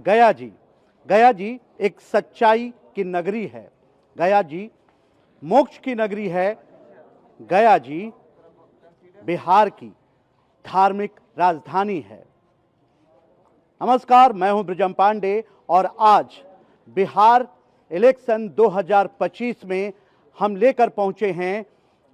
गया जी, गया जी एक सच्चाई की नगरी है। गया जी मोक्ष की नगरी है। गया जी बिहार की धार्मिक राजधानी है। नमस्कार, मैं हूं ब्रिजम पांडे और आज बिहार इलेक्शन 2025 में हम लेकर पहुंचे हैं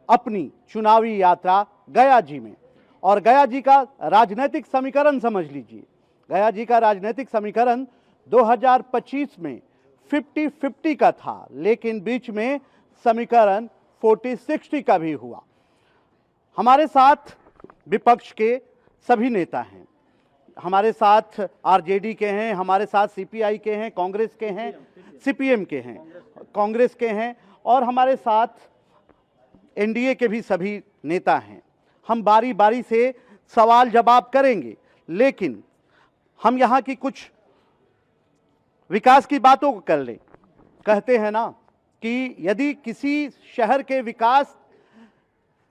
अपनी चुनावी यात्रा गया जी में। और गया जी का राजनीतिक समीकरण समझ लीजिए। गया जी का राजनीतिक समीकरण 2025 में 50-50 का था, लेकिन बीच में समीकरण 40-60 का भी हुआ। हमारे साथ विपक्ष के सभी नेता हैं। हमारे साथ आरजेडी के हैं, हमारे साथ सीपीआई के हैं, कांग्रेस के हैं, सीपीएम के हैं, कांग्रेस के हैं और हमारे साथ एनडीए के भी सभी नेता हैं। हम बारी बारी से सवाल जवाब करेंगे, लेकिन हम यहाँ की कुछ विकास की बातों को कर लें। कहते हैं ना कि यदि किसी शहर के विकास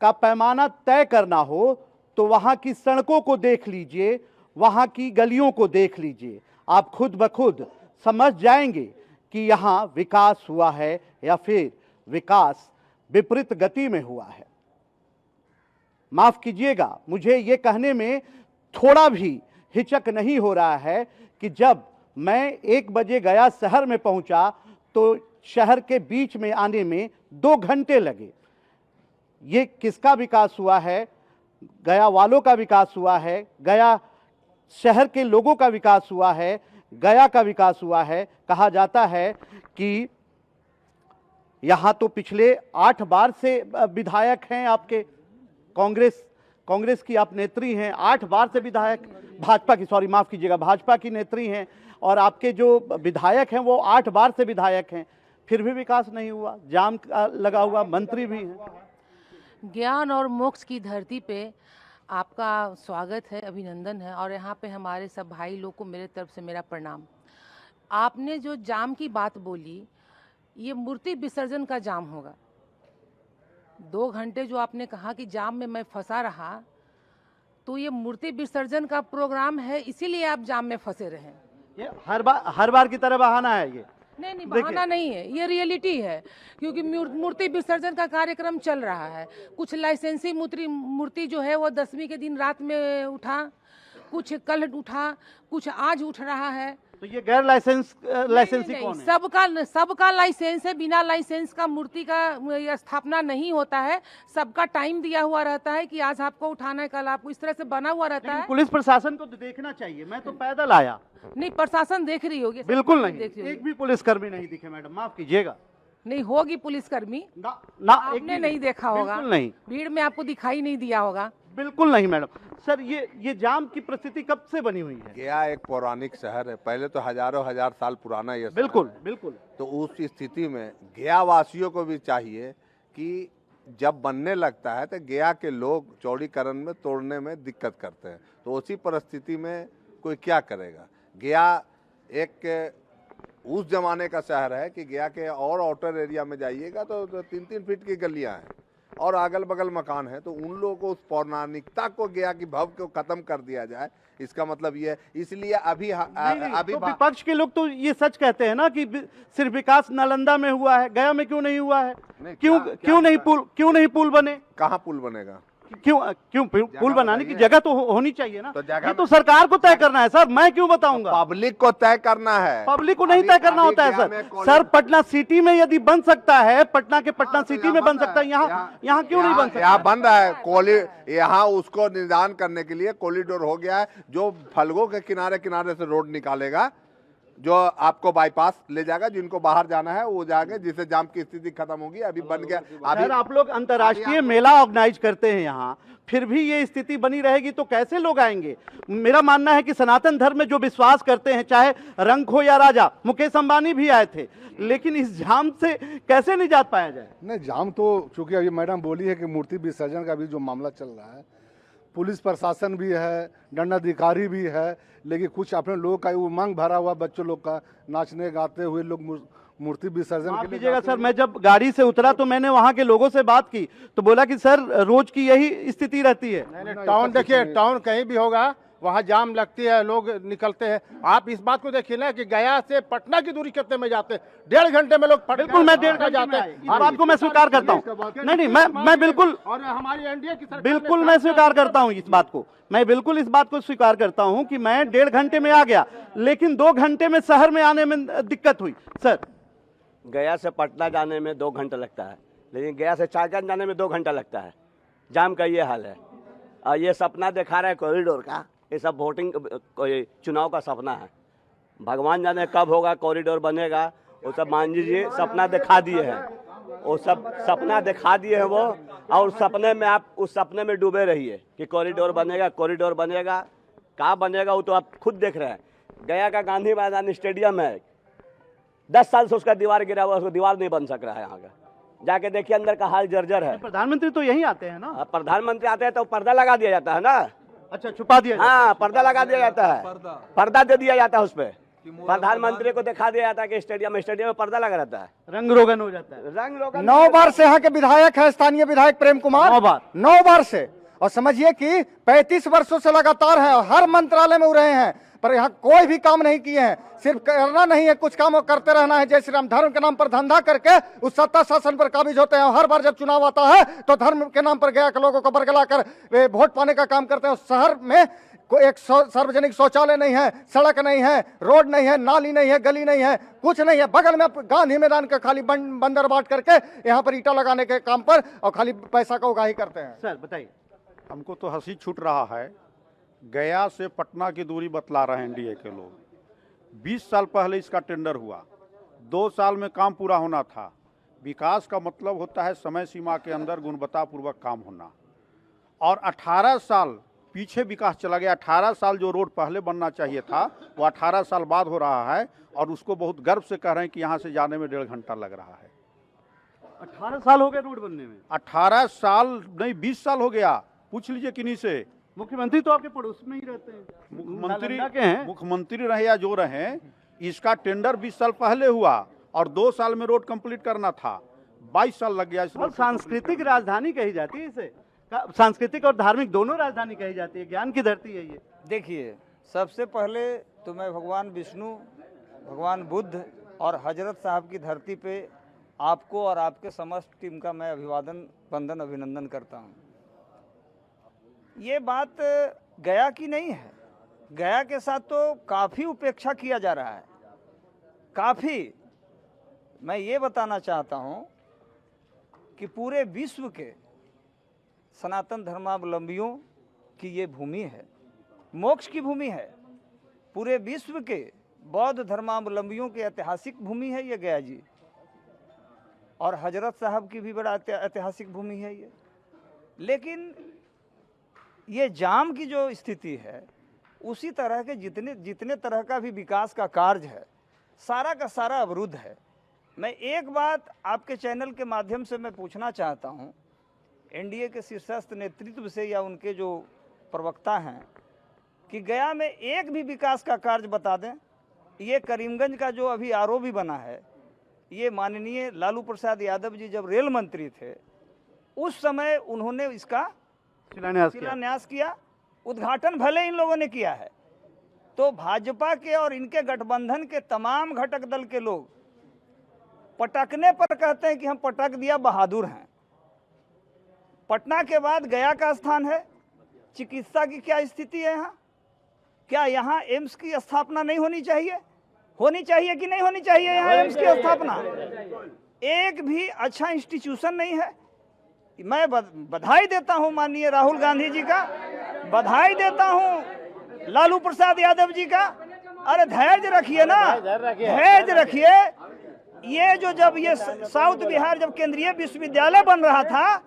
का पैमाना तय करना हो तो वहाँ की सड़कों को देख लीजिए, वहाँ की गलियों को देख लीजिए, आप खुद ब खुद समझ जाएंगे कि यहाँ विकास हुआ है या फिर विकास विपरीत गति में हुआ है। माफ कीजिएगा, मुझे ये कहने में थोड़ा भी हिचक नहीं हो रहा है कि जब मैं 1 बजे गया शहर में पहुंचा तो शहर के बीच में आने में 2 घंटे लगे। ये किसका विकास हुआ है? गया वालों का विकास हुआ है, गया शहर के लोगों का विकास हुआ है, गया का विकास हुआ है। कहा जाता है कि यहां तो पिछले 8 बार से विधायक हैं आपके, कांग्रेस की आप नेत्री हैं, 8 बार से विधायक, भाजपा की, सॉरी माफ कीजिएगा, भाजपा की नेत्री हैं और आपके जो विधायक हैं वो 8 बार से विधायक हैं, फिर भी विकास नहीं हुआ। जाम लगा हुआ, मंत्री भी हैं। ज्ञान और मोक्ष की धरती पे आपका स्वागत है, अभिनंदन है। और यहाँ पे हमारे सब भाई लोग को मेरे तरफ से मेरा प्रणाम। आपने जो जाम की बात बोली, ये मूर्ति विसर्जन का जाम होगा। 2 घंटे जो आपने कहा कि जाम में मैं फंसा रहा, तो ये मूर्ति विसर्जन का प्रोग्राम है, इसीलिए आप जाम में फंसे रहे। ये हर बार की तरह बहाना है ये। नहीं, बहाना नहीं है, ये रियलिटी है। क्योंकि मूर्ति विसर्जन का कार्यक्रम चल रहा है। कुछ लाइसेंसी मूर्ति जो है वो 10वीं के दिन रात में उठा, कुछ कल उठा, कुछ आज उठ रहा है। तो ये गैर लाइसेंसी कौन है? सबका लाइसेंस है। बिना लाइसेंस का मूर्ति का स्थापना नहीं होता है। सबका टाइम दिया हुआ रहता है कि आज आपको उठाना है, कल आपको, इस तरह से बना हुआ रहता है। पुलिस प्रशासन को तो देखना चाहिए। मैं तो पैदल आया। नहीं, प्रशासन देख रही होगी। बिल्कुल नहीं, एक भी पुलिसकर्मी नहीं दिखे मैडम, माफ कीजिएगा। नहीं होगी पुलिसकर्मी ना, आपने नहीं देखा होगा। बिल्कुल नहीं, भीड़ में आपको दिखाई नहीं दिया होगा। बिल्कुल नहीं मैडम। सर ये जाम की परिस्थिति कब से बनी हुई है? गया एक पौराणिक शहर है, पहले तो हजारों हजार साल पुराना ये बिल्कुल बिल्कुल। तो उस स्थिति में गया वासियों को भी चाहिए कि जब बनने लगता है तो गया के लोग चौड़ीकरण में तोड़ने में दिक्कत करते हैं, तो उसी परिस्थिति में कोई क्या करेगा। गया एक उस जमाने का शहर है कि गया के और आउटर एरिया में जाइएगा तो 3-3 फीट की गलियां हैं और अगल बगल मकान है। तो उन लोगों को उस पौराणिकता को, गया की भव्य को खत्म कर दिया जाए, इसका मतलब ये है। इसलिए अभी तो विपक्ष के लोग तो ये सच कहते हैं ना कि सिर्फ विकास नालंदा में हुआ है, गया में क्यों नहीं हुआ है? क्यों नहीं पुल बने? कहाँ पुल बनेगा? क्यों पुल बनाने की जगह तो होनी चाहिए ना। ये तो सरकार को तय करना है सर, मैं क्यों बताऊंगा? पब्लिक को तय करना है। पब्लिक को नहीं तय करना होता है सर। पटना सिटी में यदि बन सकता है, पटना सिटी में बन सकता है, यहाँ क्यों नहीं बन सकता? यहाँ बन रहा है यहाँ उसको निदान करने के लिए कॉरिडोर हो गया है, जो फलगों के किनारे किनारे से रोड निकालेगा, जो आपको बाईपास ले जाएगा, जिनको बाहर जाना है वो जाएंगे, जिससे जाम की स्थिति खत्म होगी। अभी बन गया। अभी आप लोग अंतर्राष्ट्रीय मेला ऑर्गेनाइज करते हैं यहाँ, फिर भी ये स्थिति बनी रहेगी तो कैसे लोग आएंगे? मेरा मानना है कि सनातन धर्म में जो विश्वास करते हैं, चाहे रंग हो या राजा, मुकेश अंबानी भी आए थे, लेकिन इस जाम से कैसे निजात पाया जाए? नहीं, जाम तो चूंकि अभी मैडम बोली है कि मूर्ति विसर्जन का भी जो मामला चल रहा है, पुलिस प्रशासन भी है, दंडाधिकारी भी है, लेकिन कुछ अपने लोगों का उमंग भरा हुआ, बच्चों लोग का नाचने गाते हुए लोग मूर्ति विसर्जन के लिए। कीजिएगा सर, मैं जब गाड़ी से उतरा तो मैंने वहाँ के लोगों से बात की तो बोला कि सर रोज की यही स्थिति रहती है। टाउन देखिए, टाउन कहीं भी होगा, वहाँ जाम लगती है, लोग निकलते हैं। आप इस बात को देखिए ना कि गया से पटना की दूरी कितने में जाते हैं, 1.5 घंटे में लोग बिल्कुल मैं 1.5 घंटे जाते में हैं। इस बात को मैं स्वीकार करता हूँ। नहीं मैं बिल्कुल और हमारी एनडीए की सरकार बिल्कुल मैं स्वीकार करता हूं इस बात को, मैं बिल्कुल इस बात को स्वीकार करता हूं कि मैं 1.5 घंटे में आ गया, लेकिन 2 घंटे में शहर में आने में दिक्कत हुई। सर, गया से पटना जाने में 2 घंटा लगता है, लेकिन गया से चारगंज जाने में 2 घंटा लगता है। जाम का ये हाल है। और ये सपना दिखा रहा है कॉरिडोर का, ये सब वोटिंग चुनाव का सपना है। भगवान जाने कब होगा कॉरिडोर बनेगा, वो सब मान लीजिए सपना दिखा दिए हैं, वो सब सपना दिखा दिए हैं वो। और सपने में आप उस सपने में डूबे रहिए कि कॉरिडोर बनेगा, कॉरिडोर बनेगा। कहाँ बनेगा वो तो आप खुद देख रहे हैं। गया का गांधी मैदान स्टेडियम है, 10 साल से उसका दीवार गिरा हुआ, उसको दीवार नहीं बन सक रहा है। यहाँ का जाके देखिए, अंदर का हाल जर्जर है। प्रधानमंत्री तो यहीं आते हैं ना? प्रधानमंत्री आते हैं तो पर्दा लगा दिया जाता है ना। अच्छा, छुपा दिया? हाँ, पर्दा लगा दिया जाता है, पर्दा दे दिया जाता है उस पर। प्रधानमंत्री को दिखा दिया जाता है कि स्टेडियम में पर्दा लगा रहता है, रंग रोगन हो जाता है। रंग रोगन। 9 बार से यहाँ के विधायक है, स्थानीय विधायक प्रेम कुमार। 9 बार से। और समझिए कि 35 वर्षों से लगातार है, हर मंत्रालय में रहे हैं, पर यहाँ कोई भी काम नहीं किए हैं। सिर्फ करना नहीं है, कुछ काम करते रहना है। जय श्री राम धर्म के नाम पर धंधा करके उस सत्ता शासन पर काबिज होते हैं। हर बार जब चुनाव आता है तो धर्म के नाम पर गया के लोगों को बरगला कर वे वोट पाने का काम करते हैं। शहर में कोई एक सार्वजनिक शौचालय नहीं है, सड़क नहीं है, रोड नहीं है, नाली नहीं है, गली नहीं है, कुछ नहीं है। बगल में गांधी मैदान का खाली बंदर बाट करके यहाँ पर ईटा लगाने के काम पर और खाली पैसा का उगाही करते हैं। सर बताइए। हमको तो हंसी छूट रहा है। गया से पटना की दूरी बतला रहे हैं एनडीए के लोग। 20 साल पहले इसका टेंडर हुआ, 2 साल में काम पूरा होना था। विकास का मतलब होता है समय सीमा के अंदर गुणवत्तापूर्वक काम होना। और 18 साल पीछे विकास चला गया। 18 साल जो रोड पहले बनना चाहिए था वो 18 साल बाद हो रहा है, और उसको बहुत गर्व से कह रहे हैं कि यहाँ से जाने में 1.5 घंटा लग रहा है। 18 साल हो गए रोड बनने में? 18 साल नहीं, 20 साल हो गया। पूछ लीजिए किन्हीं से। मुख्यमंत्री तो आपके पड़ोस में ही रहते हैं, मुख्यमंत्री रहे या जो रहे, इसका टेंडर 20 साल पहले हुआ और 2 साल में रोड कंप्लीट करना था। 22 साल लग गया। और सांस्कृतिक राजधानी कही जाती है इसे, सांस्कृतिक और धार्मिक दोनों राजधानी कही जाती है। ज्ञान की धरती है ये। देखिए, सबसे पहले तो मैं भगवान विष्णु, भगवान बुद्ध और हजरत साहब की धरती पे आपको और आपके समस्त टीम का मैं अभिवादन, वंदन, अभिनंदन करता हूँ। ये बात गया की नहीं है। गया के साथ तो काफ़ी उपेक्षा किया जा रहा है, काफ़ी। मैं ये बताना चाहता हूँ कि पूरे विश्व के सनातन धर्मावलंबियों की ये भूमि है, मोक्ष की भूमि है। पूरे विश्व के बौद्ध धर्मावलंबियों की ऐतिहासिक भूमि है ये गया जी, और हजरत साहब की भी बड़ा ऐतिहासिक भूमि है ये। लेकिन ये जाम की जो स्थिति है, उसी तरह के जितने तरह का भी विकास का कार्य है, सारा का सारा अवरुद्ध है। मैं एक बात आपके चैनल के माध्यम से मैं पूछना चाहता हूँ, एनडीए के शीर्षस्थ नेतृत्व से या उनके जो प्रवक्ता हैं, कि गया में एक भी विकास का कार्य बता दें। ये करीमगंज का जो अभी आरओबी बना है, ये माननीय लालू प्रसाद यादव जी जब रेल मंत्री थे उस समय उन्होंने इसका शिलान्यास किया, उद्घाटन भले इन लोगों ने किया है। तो भाजपा के और इनके गठबंधन के तमाम घटक दल के लोग पटकने पर कहते हैं कि हम पटक दिया, बहादुर हैं। पटना के बाद गया का स्थान है। चिकित्सा की क्या स्थिति है यहाँ? क्या यहाँ एम्स की स्थापना नहीं होनी चाहिए? होनी चाहिए कि नहीं होनी चाहिए यहाँ एम्स की स्थापना? एक भी अच्छा इंस्टीट्यूशन नहीं है। मैं बधाई देता हूँ माननीय राहुल गांधी जी का, बधाई देता हूँ लालू प्रसाद यादव जी का। अरे धैर्य रखिए ना, धैर्य रखिए। ये जो जब ये साउथ बिहार जब केंद्रीय विश्वविद्यालय बन रहा था,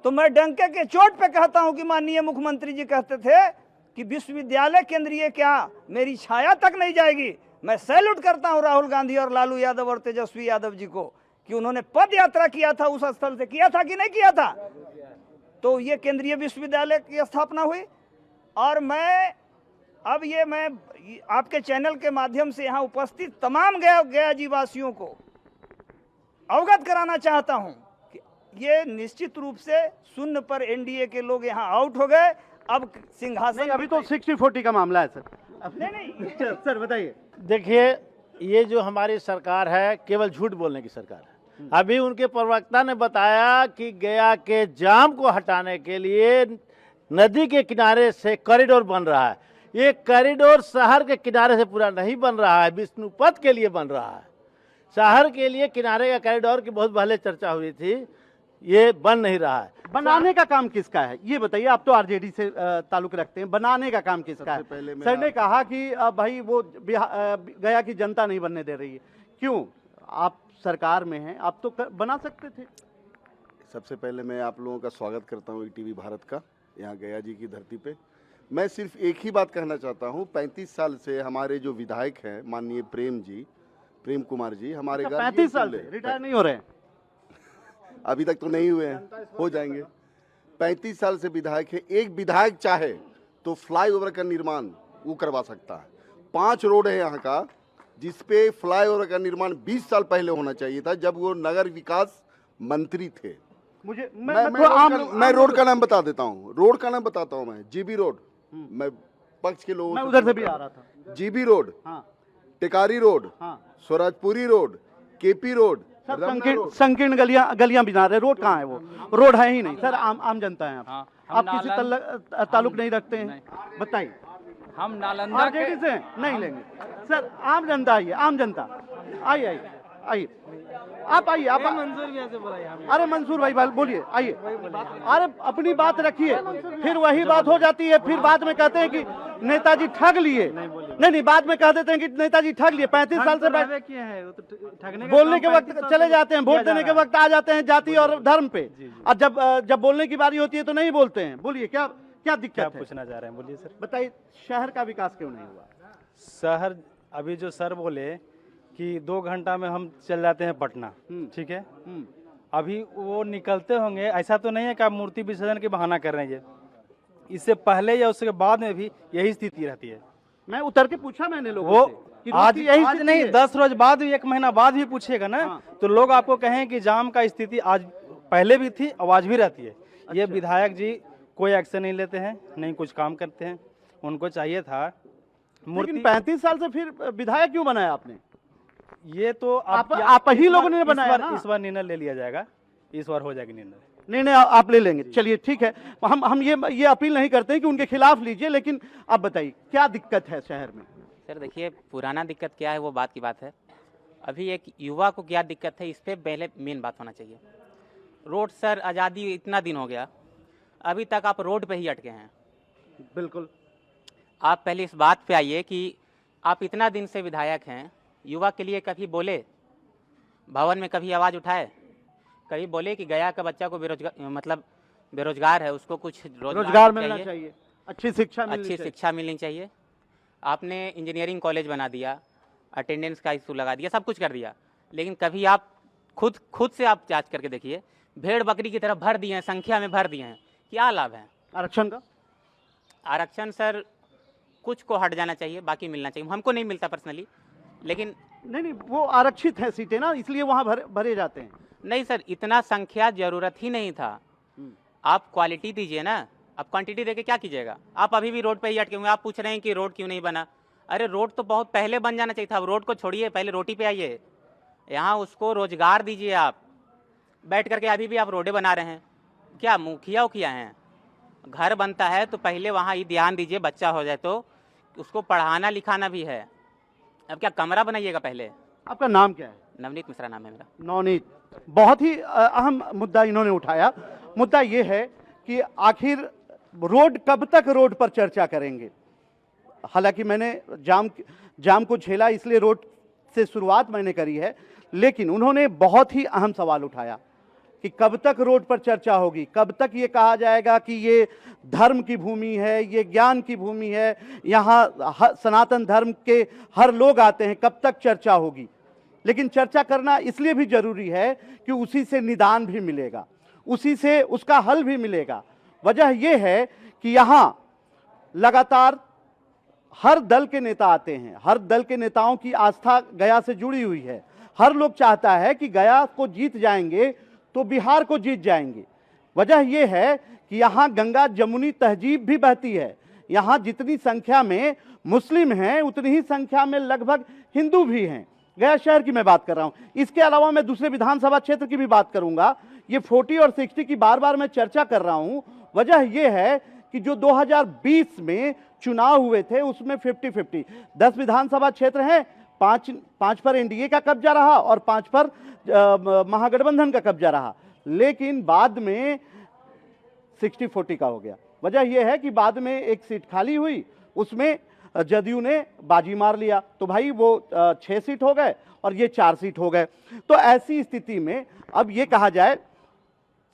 तो मैं डंके के चोट पे कहता हूँ कि माननीय मुख्यमंत्री जी कहते थे कि विश्वविद्यालय केंद्रीय क्या, मेरी छाया तक नहीं जाएगी। मैं सैल्यूट करता हूँ राहुल गांधी और लालू यादव और तेजस्वी यादव जी को कि उन्होंने पद यात्रा किया था, उस स्थल से किया था कि नहीं किया था। तो ये केंद्रीय विश्वविद्यालय की स्थापना हुई। और मैं आपके चैनल के माध्यम से यहाँ उपस्थित तमाम गया जी वासियों को अवगत कराना चाहता हूँ कि ये निश्चित रूप से शून्य पर एनडीए के लोग यहाँ आउट हो गए। अब सिंहासन नहीं, अभी तो 60-40 का मामला है सर। नहीं सर बताइए। देखिए, ये जो हमारी सरकार है केवल झूठ बोलने की सरकार है। अभी उनके प्रवक्ता ने बताया कि गया के जाम को हटाने के लिए नदी के किनारे से कॉरिडोर बन रहा है। ये कॉरिडोर शहर के किनारे से पूरा नहीं बन रहा है, विष्णुपथ के लिए बन रहा है। शहर के लिए किनारे का कॉरिडोर की बहुत पहले चर्चा हुई थी, ये बन नहीं रहा है। बनाने का काम किसका है ये बताइए। आप तो आरजेडी से ताल्लुक रखते हैं, बनाने का काम किसका है? सर ने कहा कि भाई वो गया की जनता नहीं बनने दे रही है। क्यों? आप सरकार में हैं, आप तो बना सकते थे। सबसे पहले मैं आप लोगों का स्वागत करता हूँ ईटीवी भारत का, यहाँ गया जी की धरती पे। मैं सिर्फ एक ही बात कहना चाहता हूँ, 35 साल से हमारे जो विधायक हैं माननीय प्रेम कुमार जी हमारे घर 35 साल से रिटायर नहीं हो रहे हैं? अभी तक तो नहीं हुए हैं, हो जाएंगे। 35 साल से विधायक है। एक विधायक चाहे तो फ्लाईओवर का निर्माण वो करवा सकता है। 5 रोड है यहाँ का जिसपे फ्लाईओवर का निर्माण 20 साल पहले होना चाहिए था, जब वो नगर विकास मंत्री थे। मुझे मैं रोड का नाम बता देता हूँ, रोड का नाम बताता हूँ मैं। जीबी रोड, मैं पक्ष के लोगों मैं उधर से भी आ रहा था। जीबी रोड, हाँ, टिकारी रोड, हाँ, स्वराजपुरी रोड, केपी रोड, सब संकीर्ण गलियां बना रहे। रोड कहाँ है? वो रोड है ही नहीं सर। आम जनता है आप किसी ताल्लुक नहीं रखते हैं? बताइए। हम नालंदा आरजेडी से नहीं लेंगे सर। आम जनता आइए, आम जनता आइए, आइए आप आइए। आप अरे मंसूर भाई बोलिए, आइए। अरे अपनी बात रखिए, फिर वही बात हो जाती है। फिर बाद में कहते हैं कि नेताजी ठग लिए। नहीं, बाद में कह देते हैं कि नेताजी ठग लिए। 35 साल से बोलने के वक्त चले जाते हैं, वोट देने के वक्त आ जाते हैं जाति और धर्म पे, और जब बोलने की बारी होती है तो नहीं बोलते हैं। बोलिए क्या दिक्कत है? पूछना चाह रहे हैं, बोलिए सर। बताइए, शहर का विकास क्यों नहीं हुआ? शहर अभी जो सर बोले कि 2 घंटा में हम चल जाते हैं पटना, ठीक है। अभी वो निकलते होंगे, ऐसा तो नहीं है कि आप मूर्ति विसर्जन के बहाना कर रहे हैं। इससे पहले या उसके बाद में भी यही स्थिति रहती है। मैं उतर के पूछा मैंने लोगों से कि आज नहीं, 10 रोज बाद भी, 1 महीना बाद भी पूछेगा ना, तो लोग आपको कहें कि जाम का स्थिति आज पहले भी थी और आज भी रहती है। ये विधायक जी कोई एक्शन नहीं लेते हैं, नहीं कुछ काम करते हैं। उनको चाहिए था लेकिन 35 साल से फिर विधायक क्यों बनाया आपने? ये तो आप ही लोगों ने बनाया ना। इस बार निर्णय ले लिया जाएगा, इस बार हो जाएगा निर्णय आप ले लेंगे। चलिए ठीक है, हम ये अपील नहीं करते हैं कि उनके खिलाफ लीजिए, लेकिन आप बताइए क्या दिक्कत है शहर में? सर देखिए, पुराना दिक्कत क्या है वो बात की बात है। अभी एक युवा को क्या दिक्कत है, इस पे पहले मेन बात होना चाहिए। रोड सर, आज़ादी इतना दिन हो गया, अभी तक आप रोड पे ही अटके हैं। बिल्कुल, आप पहले इस बात पे आइए कि आप इतना दिन से विधायक हैं, युवा के लिए कभी बोले, भवन में कभी आवाज़ उठाए, कभी बोले कि गया का बच्चा को बेरोजगार है, उसको कुछ रोजगार मिलना चाहिए, अच्छी शिक्षा मिलनी चाहिए। आपने इंजीनियरिंग कॉलेज बना दिया, अटेंडेंस का इशू लगा दिया, सब कुछ कर दिया, लेकिन कभी आप खुद से आप जांच करके देखिए, भेड़ बकरी की तरह भर दिए हैं, संख्या में भर दिए हैं, क्या लाभ है आरक्षण का? आरक्षण सर कुछ को हट जाना चाहिए, बाकी मिलना चाहिए। हमको नहीं मिलता पर्सनली, लेकिन नहीं वो आरक्षित है सीटें ना, इसलिए वहाँ भरे जाते हैं। नहीं सर, इतना संख्या जरूरत ही नहीं था। आप क्वालिटी दीजिए ना, आप क्वांटिटी देके क्या कीजिएगा? आप अभी भी रोड पे ही अटके हुए। आप पूछ रहे हैं कि रोड क्यों नहीं बना? अरे रोड तो बहुत पहले बन जाना चाहिए था। रोड को छोड़िए, पहले रोटी पे आइए, यहाँ उसको रोजगार दीजिए। आप बैठ करके अभी भी आप रोडें बना रहे हैं, क्या मुखिया हैं? घर बनता है तो पहले वहाँ ही ध्यान दीजिए, बच्चा हो जाए तो उसको पढ़ाना लिखाना भी है। अब क्या कमरा बनाइएगा पहले? आपका नाम क्या है? नवनीत मिश्रा नाम है मेरा। नवनीत, बहुत ही अहम मुद्दा इन्होंने उठाया। मुद्दा ये है कि आखिर रोड कब तक रोड पर चर्चा करेंगे। हालांकि मैंने जाम को झेला, इसलिए रोड से शुरुआत मैंने करी है, लेकिन उन्होंने बहुत ही अहम सवाल उठाया कि कब तक रोड पर चर्चा होगी, कब तक ये कहा जाएगा कि ये धर्म की भूमि है, ये ज्ञान की भूमि है, यहाँ सनातन धर्म के हर लोग आते हैं, कब तक चर्चा होगी। लेकिन चर्चा करना इसलिए भी जरूरी है कि उसी से निदान भी मिलेगा, उसी से उसका हल भी मिलेगा। वजह यह है कि यहाँ लगातार हर दल के नेता आते हैं, हर दल के नेताओं की आस्था गया से जुड़ी हुई है। हर लोग चाहता है कि गया को जीत जाएंगे तो बिहार को जीत जाएंगे। वजह यह है कि यहाँ गंगा जमुनी तहजीब भी बहती है। यहाँ जितनी संख्या में मुस्लिम हैं उतनी ही संख्या में लगभग हिंदू भी हैं। गया शहर की मैं बात कर रहा हूं। इसके अलावा मैं दूसरे विधानसभा क्षेत्र की भी बात करूंगा। ये 40 और 60 की बार बार मैं चर्चा कर रहा हूं। वजह यह है कि जो 2020 में चुनाव हुए थे उसमें 50-50 10 विधानसभा क्षेत्र हैं, 5 पर एनडीए का कब्जा रहा और 5 पर महागठबंधन का कब्जा रहा, लेकिन बाद में 60-40 का हो गया। वजह यह है कि बाद में एक सीट खाली हुई, उसमें जदयू ने बाजी मार लिया, तो भाई वो 6 सीट हो गए और ये 4 सीट हो गए। तो ऐसी स्थिति में अब ये कहा जाए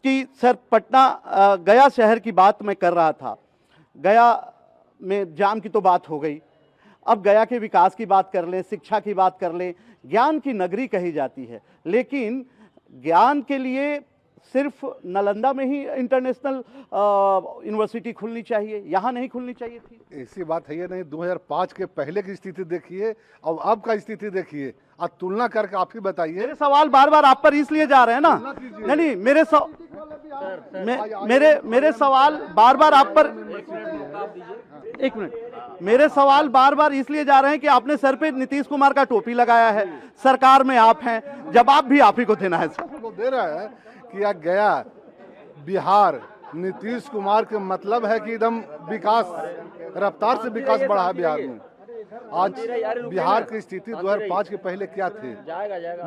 कि सर पटना गया शहर की बात मैं कर रहा था, गया में जाम की तो बात हो गई, अब गया के विकास की बात कर लें, शिक्षा की बात कर लें, ज्ञान की नगरी कही जाती है, लेकिन ज्ञान के लिए सिर्फ नालंदा में ही इंटरनेशनल यूनिवर्सिटी खुलनी चाहिए, यहाँ नहीं खुलनी चाहिए थी? ऐसी बात है ये नहीं। 2005 के पहले की स्थिति देखिए और अब का स्थिति देखिए, अब तुलना करके आप ही बताइए। मेरे सवाल बार बार आप पर इसलिए जा रहे हैं ना, नहीं मेरे सवाल बार बार आप पर, एक मिनट, मेरे सवाल बार बार इसलिए जा रहे हैं कि आपने सर पे नीतीश कुमार का टोपी लगाया है, सरकार में आप हैं, जवाब भी आप ही को देना है। दे रहा है कि गया बिहार नीतीश कुमार के मतलब है कि एकदम विकास, रफ्तार से विकास बढ़ा है बिहार में। आज बिहार की स्थिति 2005 के पहले क्या थी?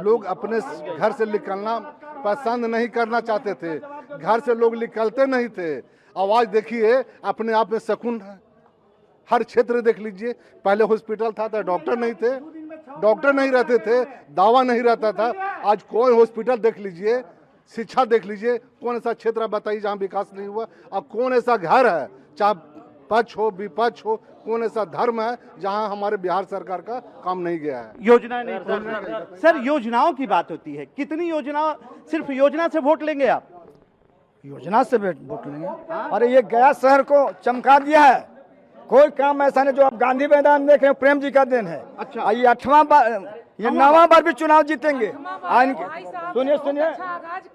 लोग अपने घर से निकलना पसंद नहीं करना चाहते थे, घर से लोग निकलते नहीं थे। आवाज देखिए अपने आप में सुकून है। हर क्षेत्र देख लीजिए, पहले हॉस्पिटल था तो डॉक्टर नहीं थे, डॉक्टर नहीं रहते थे, दवा नहीं रहता था। आज कोई हॉस्पिटल देख लीजिए, शिक्षा देख लीजिए, कौन ऐसा क्षेत्र बताइए जहाँ विकास नहीं हुआ। अब कौन ऐसा घर है, चाहे पक्ष हो विपक्ष हो, कौन ऐसा धर्म है जहां हमारे बिहार सरकार का काम नहीं गया है? योजनाएं नहीं सर, योजनाओं की बात होती है, कितनी योजना, सिर्फ योजना से वोट लेंगे आप? योजना से वोट लेंगे? अरे ये गया शहर को चमका दिया है, कोई काम ऐसा नहीं। जो आप गांधी मैदान देख रहे हैं, प्रेम जी का दिन है। अच्छा, ये 8वां बार, ये 9वां बार भी चुनाव जीतेंगे। सुनिए सुनिए,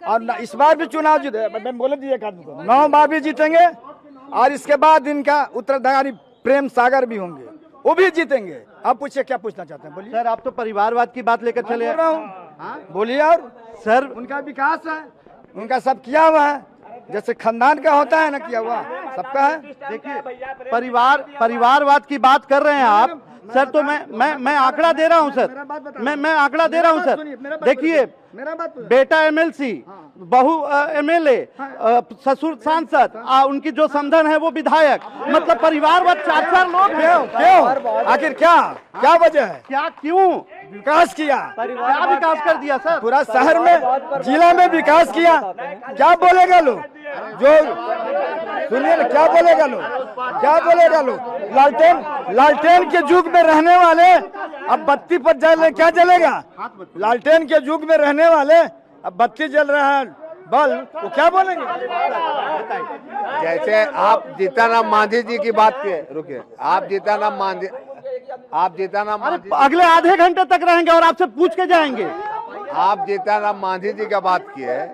और इस बार भी चुनाव जीते, बोले दिए 9 बार भी जीतेंगे, और इसके बाद इनका उत्तराधिकारी प्रेम सागर भी होंगे, वो भी जीतेंगे। आप पूछिए क्या पूछना चाहते हैं, बोलिए। सर आप तो परिवारवाद की बात लेकर चले आ रहा हूँ, बोलिए। और सर उनका विकास है, उनका सब किया हुआ है, जैसे खानदान का होता है ना, किया हुआ सबका है। देखिए परिवारवाद की बात कर रहे हैं आप सर, तो मैं आंकड़ा दे रहा हूं सर, मैं आंकड़ा दे रहा हूं सर। देखिए, बेटा एमएलसी, बहू एमएलए, ससुर सांसद, उनकी जो समधन है वो विधायक, मतलब परिवारवाद 4 लोग हैं। क्यों? आखिर क्या वजह है? क्या क्यों विकास किया? क्या विकास कर दिया सर? पूरा शहर में, जिला में विकास किया। क्या बोलेगा लोग? जो सुनिए ना, क्या बोलेगा लोग? क्या बोलेगा लोग? लालटेन के युग में रहने वाले अब बत्ती पर जले, क्या जलेगा? लालटेन के युग में रहने वाले अब बत्ती जल रहा है, बल, वो क्या बोलेंगे? जैसे आप जीताराम मांझी जी की बात किए, रुकिए, आप जीताराम मांझी अगले आधे घंटे तक रहेंगे और आपसे पूछ के जाएंगे। आप जीताराम मांझी जी का बात किए,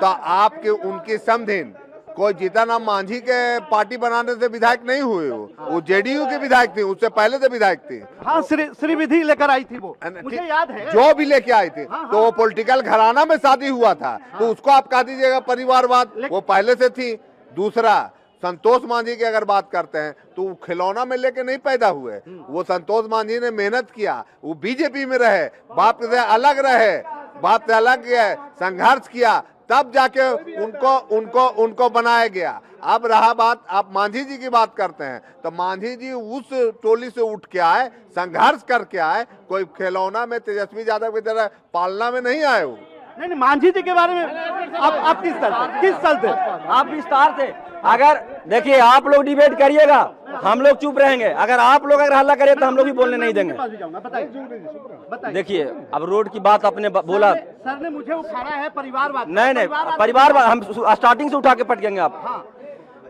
तो आपके उनकी समधिन कोई जीताराम मांझी के पार्टी बनाने से विधायक नहीं हुए, वो जेडीयू के विधायक थे, उससे पहले से विधायक थे। हाँ, श्रीविधि लेकर आई थी वो, मुझे याद है, जो भी लेके आई थी। तो वो पॉलिटिकल घराना में शादी हुआ था, तो उसको आप कह दीजिएगा परिवारवाद, वो पहले से थी। दूसरा, संतोष मांझी की अगर बात करते हैं तो वो खिलौना में लेके नहीं पैदा हुए, वो संतोष मांझी ने मेहनत किया, वो बीजेपी में रहे, बाप से अलग रहे, बाप से अलग गए, संघर्ष किया, तब जाके उनको बनाया गया। अब रहा बात, आप मांझी जी की बात करते हैं, तो मांझी जी उस टोली से उठ के आए, संघर्ष करके आए, कोई खिलौना में तेजस्वी यादव की तरह पालना में नहीं आए। वो नहीं, मांझी जी के बारे में आप किस स्थल पे आप विस्तार से, अगर देखिए आप लोग डिबेट करिएगा, हम लोग चुप रहेंगे। अगर आप लोग अगर हल्ला करिए तो हम लोग भी बोलने नहीं देंगे। देखिए, अब रोड की बात आपने बोला, सर ने मुझे उठाया है परिवारवाद। नहीं, परिवारवाद हम स्टार्टिंग से उठा के पटकेंगे आप। हाँ।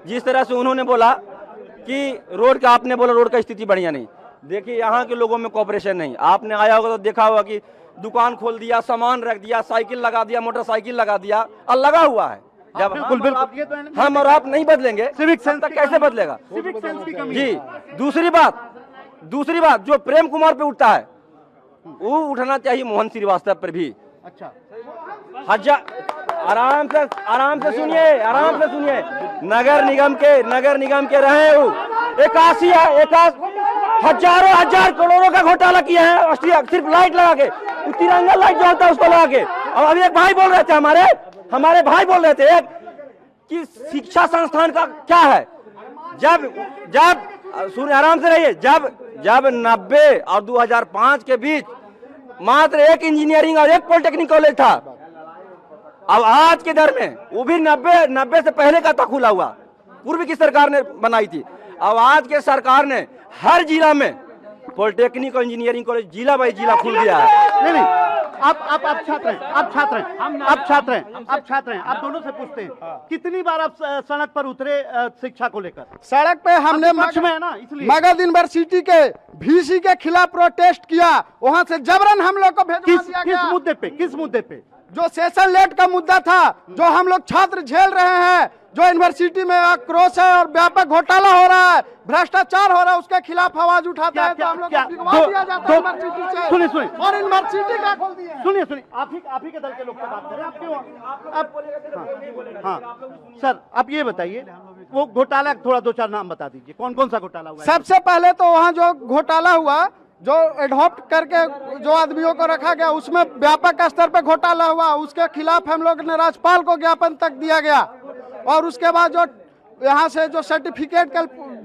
जिस तरह से उन्होंने बोला कि रोड का, आपने बोला रोड का स्थिति बढ़िया नहीं। देखिए, यहाँ के लोगों में कोऑपरेशन नहीं। आपने आया होगा तो देखा होगा कि दुकान खोल दिया, सामान रख दिया, साइकिल लगा दिया, मोटरसाइकिल लगा दिया, और लगा हुआ है। जब बिल्कुल हम और आप नहीं बदलेंगे सिविक सेंस तक कैसे बदलेगा? सिविक सेंस की कमी जी। दूसरी बात जो प्रेम कुमार पे उठता है वो उठना चाहिए मोहन श्रीवास्तव पर भी। अच्छा, आराम से सुनिए। नगर निगम के रहे वो 81 हजार करोड़ों का घोटाला किया है सिर्फ लाइट लगा के, तिरंगा लाइट जो होता है उसको लगा के। और अभी एक भाई बोल रहे थे हमारे भाई बोल रहे थे कि शिक्षा संस्थान का क्या है। जब सुनिए, आराम से रहिए। जब 90 और 2005 के बीच मात्र एक इंजीनियरिंग और एक पॉलिटेक्निक कॉलेज था, अब आज के दर में वो भी 90 से पहले का खुला हुआ, पूर्व की सरकार ने बनाई थी। अब आज के सरकार ने हर जिला में पॉलिटेक्निक और इंजीनियरिंग कॉलेज जिला बाई जिला खुल गया है। नहीं, आप छात्र हैं, आप दोनों से पूछते हैं कितनी बार आप सड़क पर उतरे शिक्षा को लेकर? सड़क पे हमने पक्ष में है ना, इसलिए मगध यूनिवर्सिटी के VC के खिलाफ प्रोटेस्ट किया, वहां से जबरन हम लोग को भेजवा दिया गया। किस मुद्दे पे? जो सेशन लेट का मुद्दा था, जो हम लोग छात्र झेल रहे हैं, जो यूनिवर्सिटी में आक्रोश है और व्यापक घोटाला हो रहा है, भ्रष्टाचार हो रहा है, उसके खिलाफ आवाज उठाते हैं तो हम लोग को भिगवा दिया जाता है यूनिवर्सिटी से। सुनिए और यूनिवर्सिटी क्या खोल दी है? सुनिए, आप ही के दल के लोग से बात करें। आप क्यों? हाँ सर, आप ये बताइए, वो घोटाला थोड़ा 2-4 नाम बता दीजिए, कौन सा घोटाला हुआ? सबसे पहले तो वहाँ जो घोटाला हुआ, जो एडॉप्ट करके जो आदमियों को रखा गया, उसमें व्यापक स्तर पे घोटाला हुआ, उसके खिलाफ हम लोग ने राज्यपाल को ज्ञापन तक दिया गया। और उसके बाद जो यहाँ से जो सर्टिफिकेट के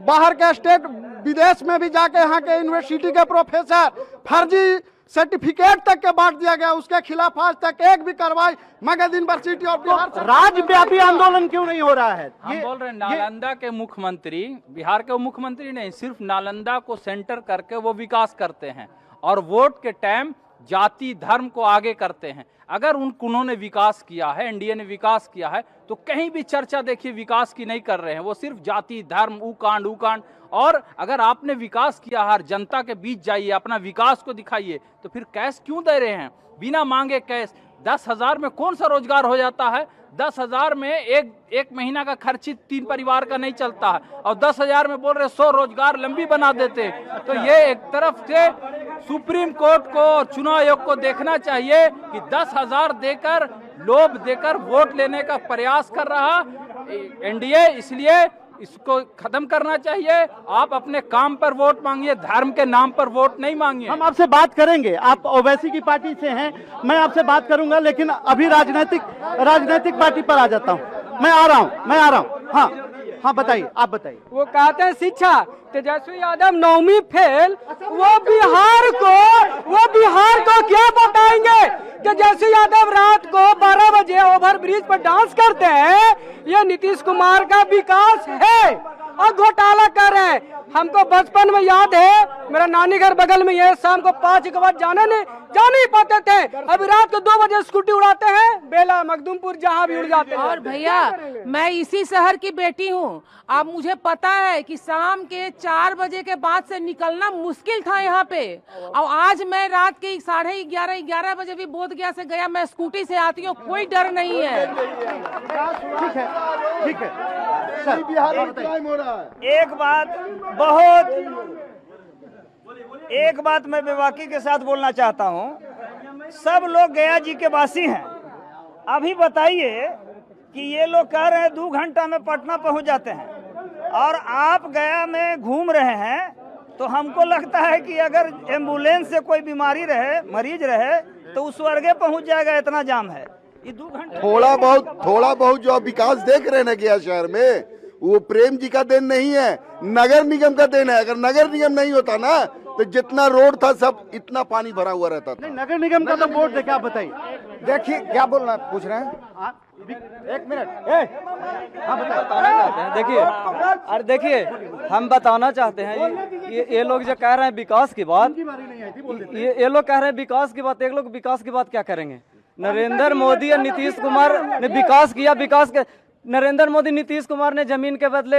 बाहर के स्टेट विदेश में भी जाके यहाँ के यूनिवर्सिटी के प्रोफेसर फर्जी सर्टिफिकेट तक के बांट दिया गया, उसके खिलाफ आज तक एक भी कार्रवाई मगध यूनिवर्सिटी और बिहार राज्यव्यापी आंदोलन क्यों नहीं हो रहा है? हम बोल रहे हैं नालंदा के मुख्यमंत्री, बिहार के मुख्यमंत्री नहीं, सिर्फ नालंदा को सेंटर करके वो विकास करते हैं और वोट के टाइम जाति धर्म को आगे करते हैं। अगर उन्होंने विकास किया है, एनडीए ने विकास किया है, तो कहीं भी चर्चा देखिए विकास की नहीं कर रहे हैं, वो सिर्फ जाति धर्म ऊ कांड। और अगर आपने विकास किया, हर जनता के बीच जाइए, अपना विकास को दिखाइए, तो फिर कैश क्यों दे रहे हैं बिना मांगे कैश? 10,000 में कौन सा रोजगार हो जाता है? 10,000 में एक महीना का खर्ची 3 परिवार का नहीं चलता है, और 10,000 में बोल रहे 100 रोजगार लंबी बना देते। तो ये एक तरफ से सुप्रीम कोर्ट को और चुनाव आयोग को देखना चाहिए कि 10,000 देकर, लोभ देकर वोट लेने का प्रयास कर रहा एनडीए, इसलिए इसको खत्म करना चाहिए। आप अपने काम पर वोट मांगिए, धर्म के नाम पर वोट नहीं मांगिए। हम आपसे बात करेंगे, आप ओवैसी की पार्टी से हैं, मैं आपसे बात करूंगा, लेकिन अभी राजनीतिक पार्टी पर आ जाता हूं। मैं आ रहा हूं। हाँ बताइए, आप बताइए। वो कहते हैं शिक्षा, तेजस्वी यादव 9वीं फेल, वो बिहार को क्या बताएंगे? तेजस्वी यादव रात को 12 बजे ओवर ब्रिज पर डांस करते हैं, ये नीतीश कुमार का विकास है और घोटाला कर रहे हैं। हमको बचपन में याद है, मेरा नानी घर बगल में है, शाम को 5 के बाद जा नहीं पाते थे, अभी रात को 2 बजे स्कूटी उड़ाते हैं, बेला मखदूमपुर जहाँ भी उड़ जाते हैं। और भैया, मैं इसी शहर की बेटी हूँ। अब मुझे पता है कि शाम के 4 बजे के बाद से निकलना मुश्किल था यहाँ पे, और आज मैं रात के 11:30 बजे भी बोधगया से गया, मैं स्कूटी से आती हूँ, कोई डर नहीं है। ठीक है सर, क्राइम हो रहा है। एक बात मैं बेबाकी के साथ बोलना चाहता हूँ। सब लोग गया जी के वासी हैं। अभी बताइए कि ये लोग कह रहे हैं 2 घंटा में पटना पहुँच जाते हैं, और आप गया में घूम रहे हैं, तो हमको लगता है कि अगर एम्बुलेंस से कोई बीमारी रहे, मरीज रहे, तो उस स्वर्गे पहुँच जाएगा, इतना जाम है। ये 2 घंटे थोड़ा बहुत जो आप विकास देख रहे हैं ना गया शहर में, वो प्रेम जी का देन नहीं है, नगर निगम का देन है। अगर नगर निगम नहीं होता ना, तो जितना रोड था सब इतना पानी भरा हुआ रहता था। नगर निगम का तो बोर्ड देखा, आप बताइए। देखिए क्या बोलना पूछ रहे हैं, एक मिनट। हाँ बताइए। देखिए, अरे देखिए, हम बताना चाहते हैं, ये लोग जो कह रहे हैं विकास की बात, ये लोग कह रहे हैं विकास की बात, एक लोग विकास की बात क्या करेंगे? नरेंद्र मोदी और नीतीश कुमार ने विकास किया, नरेंद्र मोदी नीतीश कुमार ने जमीन के बदले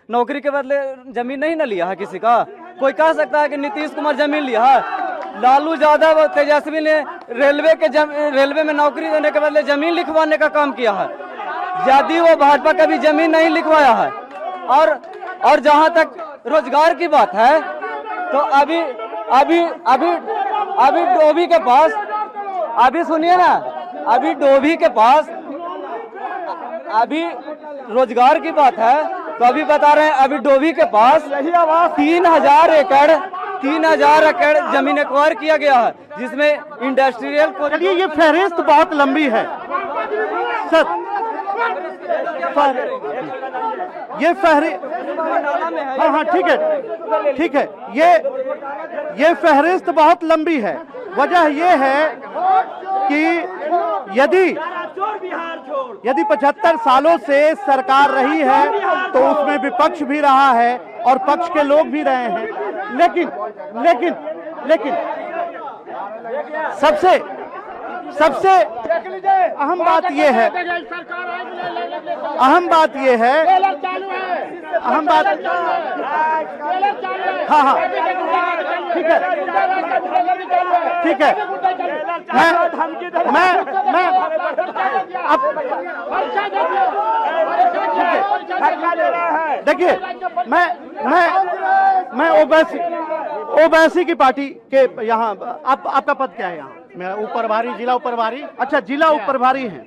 नौकरी के बदले जमीन नहीं न लिया है किसी का। कोई कह सकता है कि नीतीश कुमार जमीन लिया है? लालू यादव और तेजस्वी ने रेलवे में नौकरी देने के बदले जमीन लिखवाने का काम किया है। यदि वो भाजपा कभी जमीन नहीं लिखवाया है और जहां तक रोजगार की बात है तो अभी अभी अभी अभी डोभी के पास, अभी सुनिए ना, अभी डोभी के पास अभी रोजगार की बात है तो अभी बता रहे हैं अभी डोभी के पास 3000 एकड़ जमीन एक्वायर किया गया है जिसमें इंडस्ट्रियल को। चलिए ये फहरिस्त बहुत लंबी है सर, ये हाँ हाँ ठीक है ये फहरिस्त बहुत लंबी है। वजह ये है कि यदि 75 सालों से सरकार रही है तो उसमें विपक्ष भी रहा है और पक्ष के लोग भी रहे हैं, लेकिन सबसे अहम बात यह है हाँ ठीक है मैं देखिए मैं ओबीसी की पार्टी के यहाँ, आपका पद क्या है यहाँ? मैं उपप्रभारी, जिला उपप्रभारी। अच्छा, जिला उपप्रभारी हैं।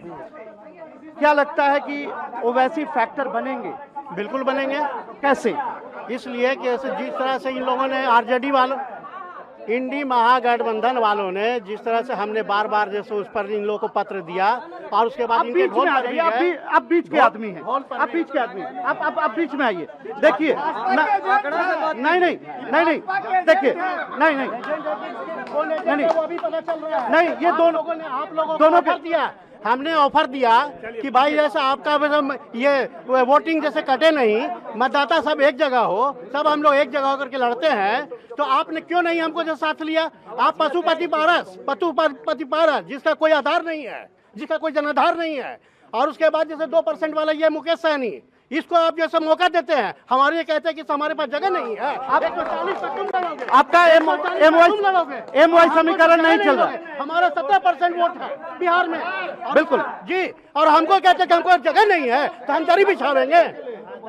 क्या लगता है कि ओवैसी फैक्टर बनेंगे? बिल्कुल बनेंगे। कैसे? इसलिए कि जिस तरह से इन लोगों ने आरजेडी वालों, इंडी महागठबंधन वालों ने जिस तरह से हमने बार बार जैसे उस पर इन लोगों को पत्र दिया और उसके बाद इनके घोल पर भी गए। आप बीच के आदमी हैं, आप बीच के आदमी, आप बीच में आइए। देखिए नहीं देखिए नहीं ये दोनों कर दिया। हमने ऑफर दिया कि भाई जैसा आपका ये वोटिंग जैसे कटे नहीं, मतदाता सब एक जगह हो, सब हम लोग एक जगह होकर के लड़ते हैं, तो आपने क्यों नहीं हमको जो साथ लिया? आप पशुपति पारस जिसका कोई आधार नहीं है, जिसका कोई जनाधार नहीं है, और उसके बाद जैसे 2% वाला ये मुकेश सहनी, इसको आप जैसे मौका देते हैं, हमारे ये कहते हैं कि हमारे पास जगह नहीं है। आप 140 तक तुम लड़ोगे, आपका एमवाई समीकरण नहीं चल रहा। हमारा 70% वोट है बिहार में। बिल्कुल जी, और हमको कहते हैं कि हमको जगह नहीं है तो हम दरी बिछावेंगे।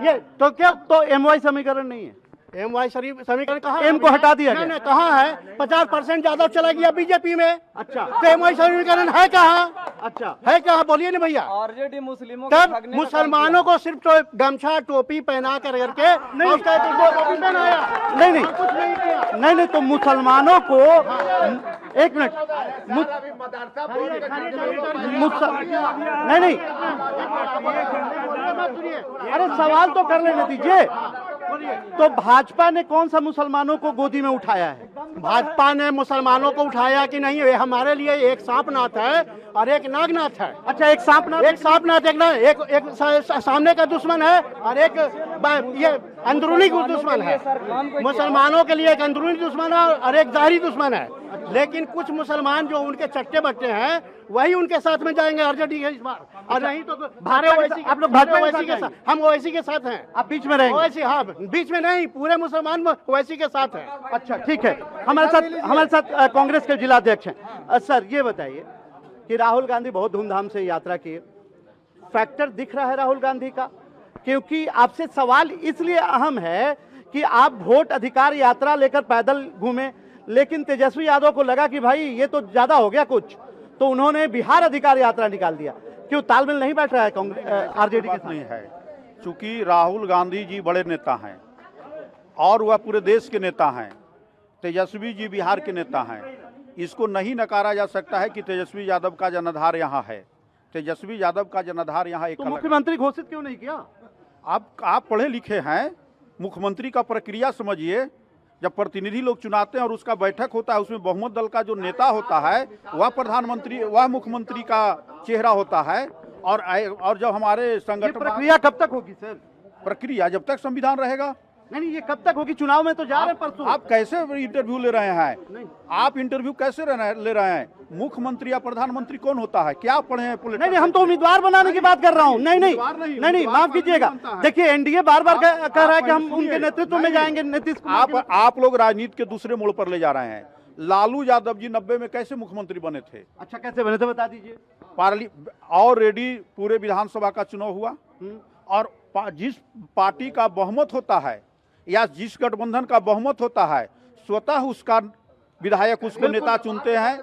ये तो क्या तो एमवाई समीकरण नहीं है? एमवाई समीकरण कहाँ? एम को हटा दिया गया। नहीं, कहाँ है? 50% ज्यादा चला गया बीजेपी में। अच्छा, तो एमवाई समीकरण है कहाँ? अच्छा है कहाँ? बोलिए ना भैया। आरजेडी मुस्लिमों तब मुसलमानों को सिर्फ तो गमछा टोपी पहना करके नहीं कुछ नहीं तो मुसलमानों को एक मिनट नहीं अरे सवाल तो कर लेने दीजिए। तो भाजपा ने कौन सा मुसलमानों को गोदी में उठाया है? भाजपा ने मुसलमानों को उठाया कि नहीं? ये हमारे लिए एक सांपनाथ है और एक नागनाथ है। अच्छा, एक सांपनाथ एक सामने का दुश्मन है और एक ये अंदरूनी दुश्मन है। मुसलमानों के लिए एक अंदरूनी दुश्मन है और एक ज़ाहिरी दुश्मन है। लेकिन कुछ मुसलमान जो उनके चट्टे बट्टे हैं वही उनके साथ में जाएंगे आरजेडी है इस बार, और नहीं तो आप लोग भाजपा ओवैसी के साथ, हम ओवैसी के साथ हैं। आप बीच में रहेंगे? ओवैसी, हाँ, बीच में नहीं, पूरे मुसलमान ओवैसी के साथ हैं। अच्छा ठीक है, हमारे साथ कांग्रेस के जिला अध्यक्ष हैं। सर ये बताइए कि राहुल गांधी बहुत धूमधाम से यात्रा किए, फैक्टर दिख रहा है राहुल गांधी का? क्योंकि आपसे सवाल इसलिए अहम है कि आप वोट अधिकार यात्रा लेकर पैदल घूमे, लेकिन तेजस्वी यादव को लगा कि भाई ये तो ज्यादा हो गया कुछ, तो उन्होंने बिहार अधिकार यात्रा निकाल दिया। क्यों तालमेल नहीं बैठ रहा है कांग्रेस आरजेडी के साथ? नहीं है, चूंकि राहुल गांधी जी बड़े नेता हैं और वह पूरे देश के नेता हैं, तेजस्वी जी बिहार के नेता हैं। इसको नहीं नकारा जा सकता है कि तेजस्वी यादव का जनाधार यहाँ है। तेजस्वी यादव का जनाधार यहाँ एक तो मुख्यमंत्री घोषित क्यों नहीं किया? आप पढ़े लिखे हैं, मुख्यमंत्री का प्रक्रिया समझिए। जब प्रतिनिधि लोग चुनाते हैं और उसका बैठक होता है, उसमें बहुमत दल का जो नेता होता है वह प्रधानमंत्री, वह मुख्यमंत्री का चेहरा होता है। और जब हमारे संगठन, प्रक्रिया कब तक होगी सर? प्रक्रिया जब तक संविधान रहेगा। नहीं, ये कब तक होगी? चुनाव में तो जा रहे हैं परसों। आप कैसे इंटरव्यू ले रहे हैं? आप इंटरव्यू कैसे ले रहे हैं? मुख्यमंत्री या प्रधानमंत्री कौन होता है? क्या पढ़े हैं? नहीं, हम तो उम्मीदवार बनाने की बात कर रहा हूँ। नहीं, माफ कीजिएगा। देखिए एनडीए बार बार कह रहा है कि हम उनके नेतृत्व में जाएंगे। नीतीश कुमार, आप लोग राजनीति के दूसरे मोड़ पर ले जा रहे हैं। लालू यादव जी 90 में कैसे मुख्यमंत्री बने थे? अच्छा, कैसे बने थे बता दीजिए। ऑलरेडी पूरे विधानसभा का चुनाव हुआ और जिस पार्टी का बहुमत होता है या जिस गठबंधन का बहुमत होता है स्वतः उसका विधायक उसको नेता चुनते हैं।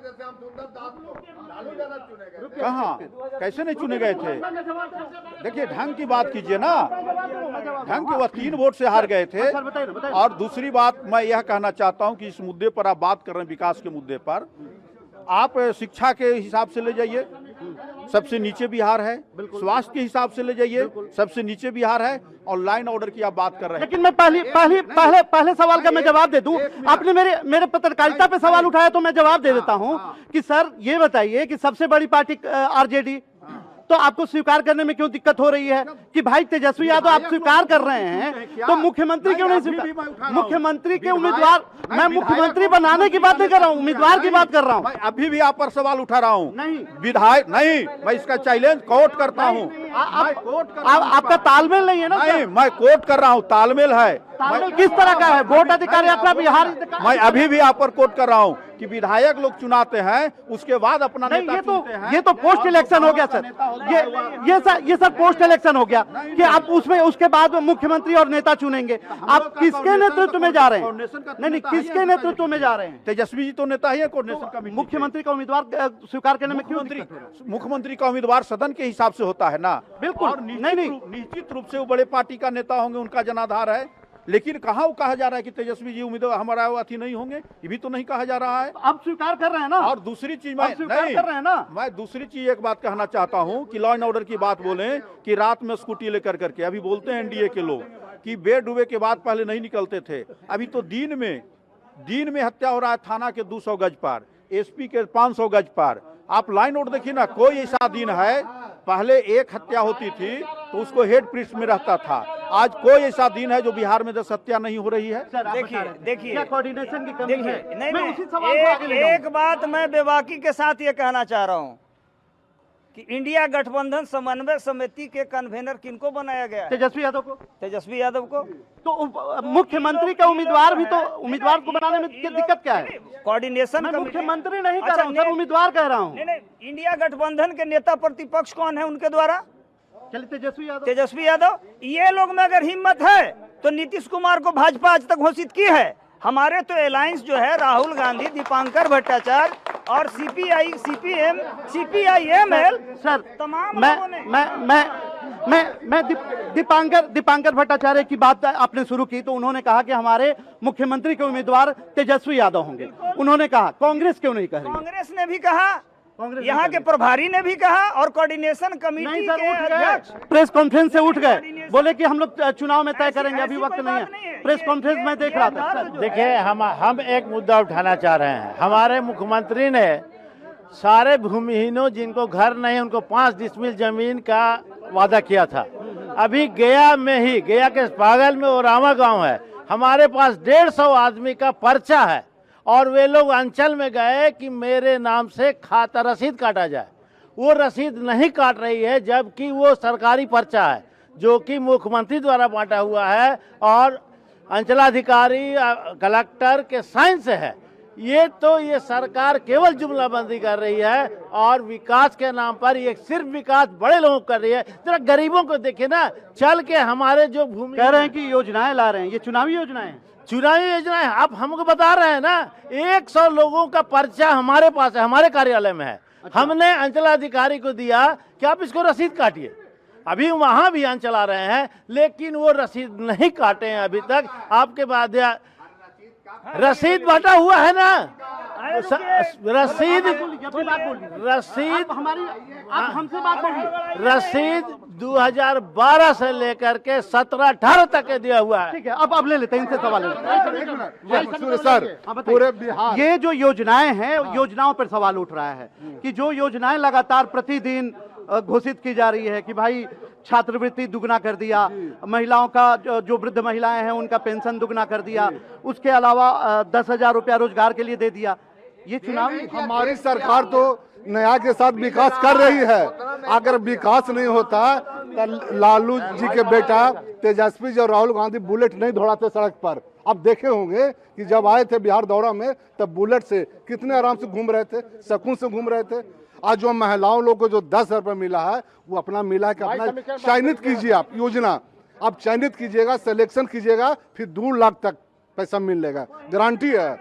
कहाँ कैसे नहीं चुने गए थे? देखिए ढंग की बात कीजिए ना, ढंग के वह 3 वोट से हार गए थे। और दूसरी बात मैं यह कहना चाहता हूं कि इस मुद्दे पर आप बात कर रहे हैं, विकास के मुद्दे पर, आप शिक्षा के हिसाब से ले जाइए, सबसे नीचे बिहार है। स्वास्थ्य के हिसाब से ले जाइए, सबसे नीचे बिहार है। और लाइन ऑर्डर की आप बात कर रहे हैं। लेकिन मैं पहले सवाल का मैं जवाब दे दूं। आपने मेरे पत्रकारिता पे सवाल उठाया तो मैं जवाब दे देता हूं कि सर ये बताइए कि सबसे बड़ी पार्टी आरजेडी, तो आपको स्वीकार करने में क्यों दिक्कत हो रही है कि भाई तेजस्वी यादव आप स्वीकार कर रहे हैं तो मुख्यमंत्री क्यों नहीं स्वीकार? मुख्यमंत्री के उम्मीदवार, मैं मुख्यमंत्री बनाने की बात नहीं कर रहा हूँ, उम्मीदवार की बात कर रहा हूँ। अभी भी आप पर सवाल उठा रहा हूँ। नहीं विधायक नहीं, मैं इसका चैलेंज कोर्ट करता हूँ। आपका तालमेल नहीं है ना? नहीं, मैं कोर्ट कर रहा हूँ, तालमेल है। तालमेल किस तरह का है? वोट अधिकार यात्रा बिहार, मैं अभी भी आप पर कोर्ट कर रहा हूँ कि विधायक लोग चुनाते हैं, उसके बाद अपना नेता चुनते हैं। ये तो पोस्ट इलेक्शन हो गया सर, ये सर पोस्ट इलेक्शन हो गया कि आप उसमें उसके बाद मुख्यमंत्री और नेता चुनेंगे। आप किसके नेतृत्व में जा रहे हैं? नहीं, किसके नेतृत्व में जा रहे हैं? तेजस्वी जी तो नेता ही है कोऑर्डिनेशन कमेटी। मुख्यमंत्री का उम्मीदवार स्वीकार करने में क्यों? मुख्यमंत्री का उम्मीदवार सदन के हिसाब से होता है ना। बिल्कुल निश्चित रूप से वो बड़े पार्टी का नेता होंगे, उनका जनाधार है। लेकिन कहाँ वो कहा जा रहा है कि तेजस्वी जी उम्मीदवार हमारा अथी नहीं होंगे? ये भी तो नहीं कहा जा रहा है। आप स्वीकार कर रहे हैं ना? और दूसरी चीज मैं स्वीकार कर रहे हैं ना? मैं दूसरी चीज एक बात कहना चाहता हूँ कि लॉ एंड ऑर्डर की बात बोलें कि रात में स्कूटी लेकर करके, अभी बोलते हैं एनडीए के लोग कि बेर डूबे के बाद पहले नहीं निकलते थे, अभी तो दिन में हत्या हो रहा है थाना के 200 गज पर, एसपी के 500 गज पर। आप लाइन आउट देखिए ना, कोई ऐसा दिन है पहले एक हत्या होती थी तो उसको हेड प्रिस्ट में रहता था, आज कोई ऐसा दिन है जो बिहार में 10 हत्या नहीं हो रही है? देखिए क्या कोऑर्डिनेशन की कमी है? एक बात मैं बेबाकी के साथ ये कहना चाह रहा हूँ कि इंडिया गठबंधन समन्वय समिति के कन्वेनर किनको बनाया गया है? तेजस्वी यादव को। तेजस्वी यादव को। तो मुख्यमंत्री का उम्मीदवार भी तो, उम्मीदवार को बनाने में दिक्कत क्या है? कोऑर्डिनेशन मुख्यमंत्री नहीं कह रहा हूँ सर, उम्मीदवार कह रहा हूँ। नहीं, इंडिया गठबंधन के नेता प्रतिपक्ष कौन है उनके द्वारा? चलिए तेजस्वी यादव। ये लोग में अगर हिम्मत है तो नीतीश कुमार को भाजपा आज तक घोषित की है। हमारे तो अलायंस जो है राहुल गांधी, दीपांकर भट्टाचार्य और सीपीआई, सीपीएम, सीपीआईएमएल सर, तमाम मैं दीपांकर भट्टाचार्य की बात आपने शुरू की तो उन्होंने कहा कि हमारे मुख्यमंत्री के उम्मीदवार तेजस्वी यादव होंगे। उन्होंने कहा, कांग्रेस क्यों नहीं कह रही? कांग्रेस ने भी कहा, यहाँ के प्रभारी ने भी कहा और कोऑर्डिनेशन कमेटी के अध्यक्ष प्रेस कॉन्फ्रेंस से उठ गए, बोले कि हम लोग चुनाव में तय करेंगे, अभी वक्त नहीं है। प्रेस कॉन्फ्रेंस में देख रहा था। देखिए हम एक मुद्दा उठाना चाह रहे हैं। हमारे मुख्यमंत्री ने सारे भूमिहीनों जिनको घर नहीं उनको 5 डिसमिल जमीन का वादा किया था। अभी गया में ही, गया के बगल में ओरामा गांव है, हमारे पास 150 आदमी का पर्चा है और वे लोग अंचल में गए कि मेरे नाम से खाता रसीद काटा जाए। वो रसीद नहीं काट रही है, जबकि वो सरकारी पर्चा है जो कि मुख्यमंत्री द्वारा बांटा हुआ है और अंचलाधिकारी कलेक्टर के साइन से है। ये सरकार केवल जुमलाबंदी कर रही है और विकास के नाम पर ये सिर्फ विकास बड़े लोगों को कर रही है। जरा गरीबों को देखिए ना, चल के हमारे जो भूमि कह रहे हैं कि योजनाएं ला रहे हैं, ये चुनावी योजनाएं हैं। चुनावी योजना है, आप हमको बता रहे हैं ना। 100 लोगों का पर्चा हमारे पास है, हमारे कार्यालय में है। हमने अंचलाधिकारी को दिया कि आप इसको रसीद काटिए। अभी वहां भी अभियान चला रहे हैं लेकिन वो रसीद नहीं काटे हैं अभी तक। आपके बाद रसीद बांटा हुआ है ना, रसीद 2012 से लेकर के 17-18 तक दिया हुआ है। ठीक है, अब ले लेते हैं इनसे सवाल सर, पूरे बिहार ये जो योजनाएं हैं, योजनाओं पर सवाल उठ रहा है कि जो योजनाएं लगातार प्रतिदिन घोषित की जा रही है कि भाई छात्रवृत्ति दुगना कर दिया, महिलाओं का जो वृद्ध महिलाएं हैं उनका पेंशन दुगना कर दिया, उसके अलावा 10,000 रुपया रोजगार के लिए दे दिया। ये चुनावी हमारी सरकार तो न्याय के साथ विकास कर रही है। अगर विकास नहीं होता तो लालू जी के बेटा तेजस्वी जी और राहुल गांधी बुलेट नहीं दौड़ाते सड़क पर। आप देखे होंगे कि जब आए थे बिहार दौरा में तब बुलेट से कितने आराम से घूम रहे थे, सुकून से घूम रहे थे। आज जो महिलाओं लोग को जो 10,000 रुपये मिला है वो अपना मिला है कि अपना चयनित कीजिए आप योजना, आप चयनित कीजिएगा, सिलेक्शन कीजिएगा, फिर 2 लाख तक पैसा मिलेगा, गारंटी है।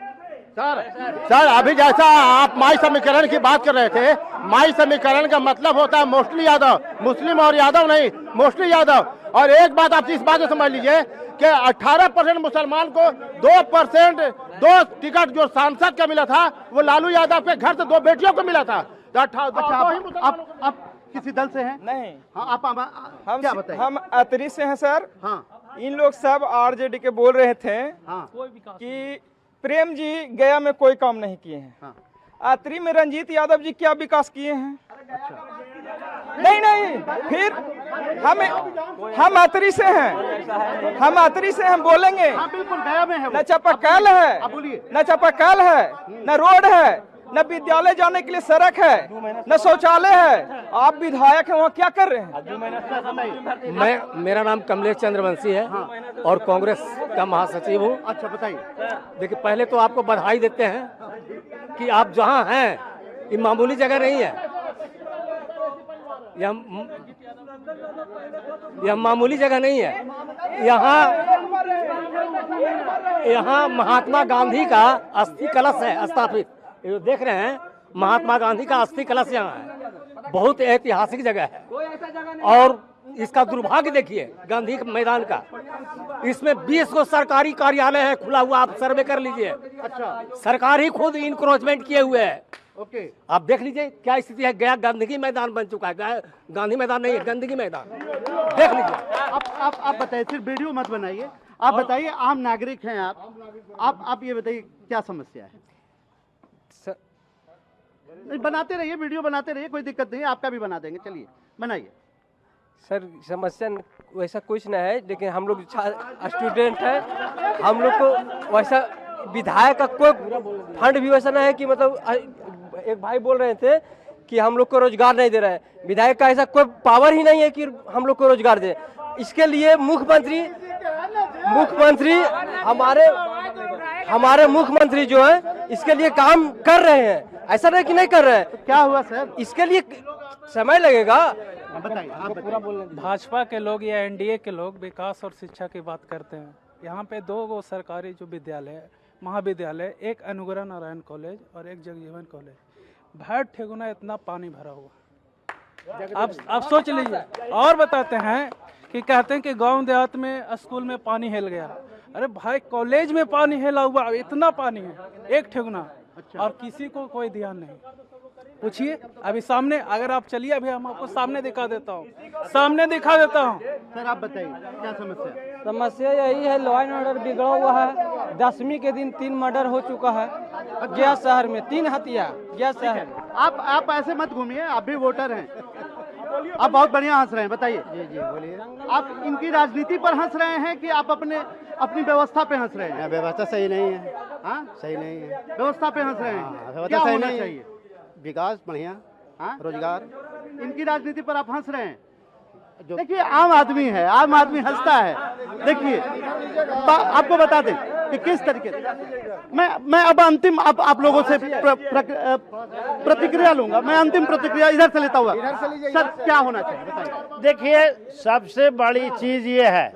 सर अभी जैसा आप माई समीकरण की बात कर रहे थे, माई समीकरण का मतलब होता है मोस्टली यादव, मुस्लिम और यादव नहीं, मोस्टली यादव। और एक बात आप इस बात को समझ लीजिए कि 18% मुसलमान को 2% 2 टिकट जो सांसद का मिला था वो लालू यादव के घर से 2 बेटियों को मिला था। आप किसी दल से हैं? नहीं। हाँ, आप क्या बताइए? हम अतरी से हैं सर। हाँ, इन लोग सब आरजेडी के बोल रहे थे हाँ, कि प्रेम जी गया में कोई काम नहीं किए हैं। हाँ। आतरी में रंजीत यादव जी क्या विकास किए हैं? अच्छा। नहीं, फिर हम आतरी से हैं, हम आतरी से हम बोलेंगे। हाँ, बिल्कुल गया में है वो। न चापाकल है, आप बोलिए। न चापाकल है, न रोड है, न विद्यालय जाने के लिए सड़क है, न शौचालय है। आप विधायक हैं, वहाँ क्या कर रहे हैं? मेरा नाम कमलेश चंद्रवंशी है और कांग्रेस का महासचिव हूँ। अच्छा, बताइए। देखिए, पहले तो आपको बधाई देते हैं कि आप जहाँ हैं ये मामूली जगह नहीं है, यह मामूली जगह नहीं है। यहाँ महात्मा गांधी का अस्थि कलश है स्थापित, ये देख रहे हैं, महात्मा गांधी का अस्थि कलश यहाँ है, बहुत ऐतिहासिक जगह है। और इसका दुर्भाग्य देखिए गांधी मैदान का, इसमें 20 को सरकारी कार्यालय है खुला हुआ, आप सर्वे कर लीजिए। अच्छा, सरकार ही खुद इंक्रोचमेंट किए हुए है। ओके, आप देख लीजिए क्या स्थिति है। गया गंदगी मैदान बन चुका है, गांधी मैदान नहीं है, गंदगी मैदान, देख लीजिए। आप बताइए, सिर्फ वीडियो मत बनाइए, आप बताइए, आम नागरिक हैं आप ये बताइए क्या समस्या है? नहीं, बनाते रहिए, वीडियो बनाते रहिए, कोई दिक्कत नहीं है, आपका भी बना देंगे, चलिए बनाइए। सर समस्या वैसा कुछ नहीं है, लेकिन हम लोग स्टूडेंट हैं, हम लोग को वैसा विधायक का कोई फंड भी वैसा नहीं है कि मतलब एक भाई बोल रहे थे कि हम लोग को रोजगार नहीं दे रहे हैं। विधायक का ऐसा कोई पावर ही नहीं है कि हम लोग को रोजगार दे। इसके लिए मुख्यमंत्री हमारे मुख्यमंत्री जो है इसके लिए काम कर रहे हैं, ऐसा नहीं कि नहीं कर रहे हैं। क्या हुआ सर? इसके लिए समय लगेगा। बताइए, आप पूरा बोलने। भाजपा के लोग या एनडीए के लोग विकास और शिक्षा की बात करते हैं। यहाँ पे 2 सरकारी जो विद्यालय महाविद्यालय, एक अनुग्रह नारायण कॉलेज और एक जगजीवन कॉलेज, भर ठेगुना इतना पानी भरा हुआ। आप सोच लीजिए। और बताते हैं कि कहते हैं कि गांव देहात में स्कूल में पानी हिल गया। अरे भाई, कॉलेज में पानी हिला हुआ, इतना पानी है, एक ठेगुना। अच्छा। और किसी को कोई ध्यान नहीं। पूछिए अभी सामने, अगर आप चलिए, अभी हम आपको सामने दिखा देता हूँ, सामने दिखा देता हूँ। सर आप बताइए क्या समस्या? समस्या यही है, लॉ एंड ऑर्डर बिगड़ा हुआ है। 10वीं के दिन 3 मर्डर हो चुका है गया शहर में, 3 हत्या गया शहर में। आप ऐसे मत घूमिए, आप भी वोटर हैं। आप बहुत बढ़िया हंस रहे हैं, बताइए। जी बोलिए। आप इनकी राजनीति पर हंस रहे हैं कि आप अपनी व्यवस्था पे हंस रहे हैं? व्यवस्था सही नहीं है। हाँ, सही नहीं है, व्यवस्था पे हंस रहे हैं। व्यवस्था क्या सही होना नहीं है। चाहिए? विकास बढ़िया, हाँ, रोजगार। इनकी राजनीति पर आप हंस रहे हैं। देखिए, आम आदमी है, आम आदमी हंसता है। देखिए, आपको बता दें कि किस तरीके मैं अब अंतिम आप लोगों से प्रतिक्रिया लूंगा। मैं अंतिम प्रतिक्रिया इधर से लेता हुआ। सर क्या होना चाहिए बताइए? देखिए, सबसे बड़ी चीज ये है,